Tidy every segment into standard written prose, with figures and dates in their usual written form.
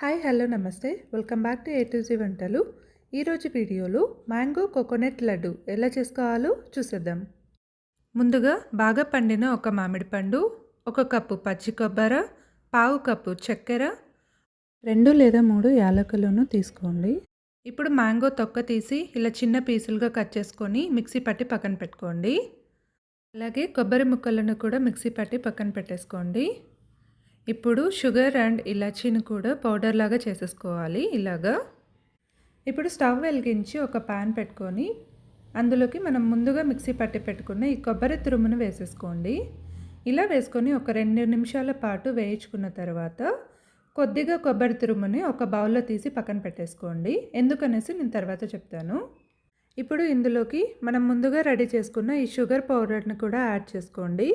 Hi hello నమస్తే welcome back to A to Z వంటలు. ఈరోజు వీడియోలో మ్యాంగో కోకోనట్ లడ్డు ఎలా చేసుకోవాలో చూసేద్దాం. ముందుగా బాగా పండిన ఒక మామిడి పండు, ఒక కప్పు పచ్చి కొబ్బరి, పావు కప్పు చక్కెర, 2 లేదా 3 యాలకులను తీసుకోండి. ఇప్పుడు మ్యాంగో తొక్క తీసి ఇలా చిన్న పీసులుగా కట్ చేసుకొని మిక్సీ పట్టి పక్కన పెట్టుకోండి. అలాగే కొబ్బరి ముక్కలను కూడా మిక్సీ పట్టి పక్కన పెట్టేసుకోండి. ఇప్పుడు షుగర్ అండ్ ఇలాచీని కూడా పౌడర్ లాగా చేసేసుకోవాలి ఇలాగా. ఇప్పుడు స్టవ్ వెలిగించి ఒక పాన్ పెట్టుకొని అందులోకి మనం ముందుగా మిక్సీ పట్టి పెట్టుకున్న ఈ కొబ్బరి తురుమును వేసేసుకోండి. ఇలా వేసుకొని ఒక 2 నిమిషాల పాటు వేయించుకున్న తర్వాత కొద్దిగా కొబ్బరి తురుముని ఒక బౌల్లో తీసి పక్కన పెట్టేసుకోండి. ఎందుకనేసి నేను తర్వాత చెప్తాను. ఇప్పుడు ఇందులోకి మనం ముందుగా రెడీ చేసుకున్న ఈ షుగర్ పౌడర్ని కూడా యాడ్ చేసుకోండి.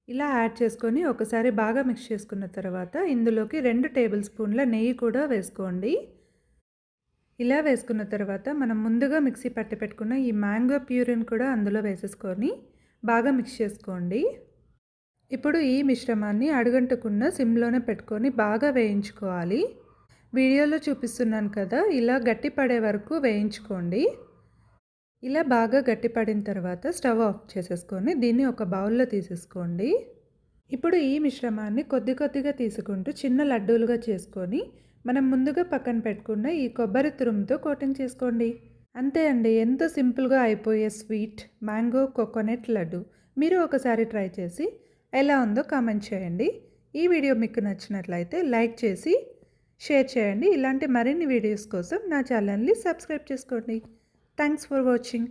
ఇలా యాడ్ చేసుకొని ఒకసారి బాగా మిక్స్ చేసుకున్న తర్వాత ఇందులోకి 2 టేబుల్ స్పూన్ల నెయ్యి కూడా వేసుకోండి. ఇలా వేసుకున్న తర్వాత మనం ముందుగా మిక్సీ పట్టి పెట్టుకున్న ఈ మ్యాంగో ప్యూరీని కూడా అందులో వేసేసుకొని బాగా మిక్స్ చేసుకోండి. ఇప్పుడు ఈ మిశ్రమాన్ని అడుగంటకుండా సిమ్లోనే పెట్టుకొని బాగా వేయించుకోవాలి. వీడియోలో చూపిస్తున్నాను కదా, ఇలా గట్టి పడే వరకు వేయించుకోండి. ఇలా బాగా గట్టిపడిన తర్వాత స్టవ్ ఆఫ్ చేసేసుకొని దీన్ని ఒక బౌల్లో తీసేసుకోండి. ఇప్పుడు ఈ మిశ్రమాన్ని కొద్ది కొద్దిగా తీసుకుంటూ చిన్న లడ్డూలుగా చేసుకొని మనం ముందుగా పక్కన పెట్టుకున్న ఈ కొబ్బరి తురుముతో కోటింగ్ చేసుకోండి. అంతే అండి, ఎంతో సింపుల్గా అయిపోయే స్వీట్ మ్యాంగో కోకోనట్ లడ్డు. మీరు ఒకసారి ట్రై చేసి ఎలా ఉందో కామెంట్ చేయండి. ఈ వీడియో మీకు నచ్చినట్లయితే లైక్ చేసి షేర్ చేయండి. ఇలాంటి మరిన్ని వీడియోస్ కోసం నా ఛానల్ని సబ్స్క్రైబ్ చేసుకోండి. Thanks for watching.